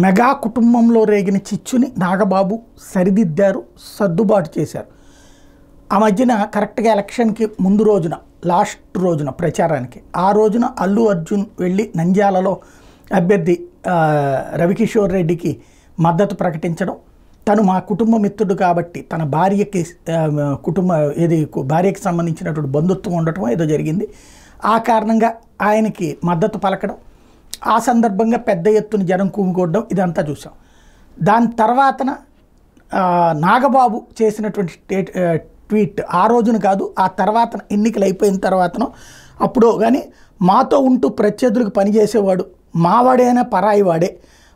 Mega కుటుంబంలో రేగిన చిచ్చుని నాగబాబు సరిదిద్దారు, సర్దుబాటు చేశారు. ఆ మధ్యన కరెక్ట్గా ఎలక్షన్కి ముందు రోజున, లాస్ట్ రోజున ప్రచారానికి, ఆ రోజున అల్లు అర్జున్ వెళ్ళి నంద్యాలలో అభ్యర్థి రవికిషోర్ రెడ్డికి మద్దతు ప్రకటించడం, తను మా కుటుంబ మిత్రుడు కాబట్టి తన భార్యకి భార్యకి సంబంధించినటువంటి బంధుత్వం ఉండటం ఏదో జరిగింది, ఆ కారణంగా ఆయనకి మద్దతు పలకడం, ఆ సందర్భంగా పెద్ద ఎత్తున జనం కూముకోవడం, ఇదంతా చూసాం. దాని తర్వాతన నాగబాబు చేసినటువంటి ట్వీట్ ఆ రోజున కాదు, ఆ తర్వాత ఎన్నికలు అయిపోయిన తర్వాతనో అప్పుడో కానీ, మాతో ఉంటూ ప్రత్యర్థులకు పనిచేసేవాడు మావాడైనా పరాయి వాడే,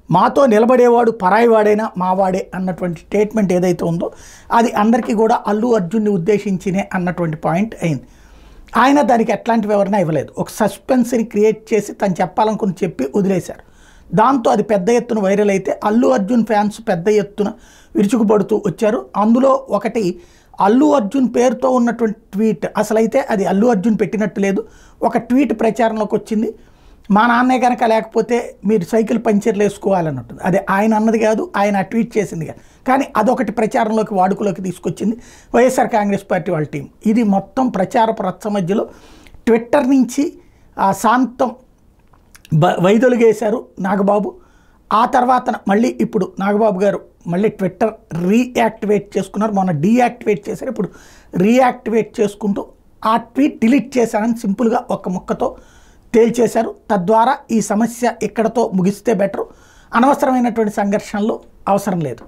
మాతో నిలబడేవాడు పరాయి వాడైనా మావాడే అన్నటువంటి స్టేట్మెంట్ ఏదైతే ఉందో అది అందరికీ కూడా అల్లు అర్జున్ని ఉద్దేశించినే అన్నటువంటి పాయింట్ అయింది. ఆయన దానికి ఎట్లాంటి వివరణ ఇవ్వలేదు, ఒక సస్పెన్స్ని క్రియేట్ చేసి తను చెప్పాలనుకుని చెప్పి వదిలేశారు. దాంతో అది పెద్ద ఎత్తున వైరల్ అయితే అల్లు అర్జున్ ఫ్యాన్స్ పెద్ద ఎత్తున విరుచుకుపడుతూ వచ్చారు. అందులో ఒకటి అల్లు అర్జున్ పేరుతో ఉన్నటువంటి ట్వీట్, అసలైతే అది అల్లు అర్జున్ పెట్టినట్టు లేదు, ఒక ట్వీట్ ప్రచారంలోకి వచ్చింది. మా నాన్నే కనుక లేకపోతే మీరు సైకిల్ పంచర్లు వేసుకోవాలన్నట్టు, అది ఆయన అన్నది కాదు, ఆయన ట్వీట్ చేసింది కాదు, కానీ అదొకటి ప్రచారంలోకి వాడుకలోకి తీసుకొచ్చింది వైఎస్ఆర్ కాంగ్రెస్ పార్టీ వాళ్ళ టీం. ఇది మొత్తం ప్రచారపు రచ్చ మధ్యలో ట్విట్టర్ నుంచి శాంతం వైదొలిగేశారు నాగబాబు. ఆ తర్వాత మళ్ళీ ఇప్పుడు నాగబాబు గారు మళ్ళీ ట్విట్టర్ రీయాక్టివేట్ చేసుకున్నారు, మొన్న డీయాక్టివేట్ చేశారు, ఇప్పుడు రీయాక్టివేట్ చేసుకుంటూ ఆ ట్వీట్ డిలీట్ చేశారని సింపుల్గా ఒక ముక్కతో తేల్చేశారు. తద్వారా ఈ సమస్య ఇక్కడతో ముగిస్తే బెటరు, అనవసరమైనటువంటి సంఘర్షణలు అవసరం లేదు.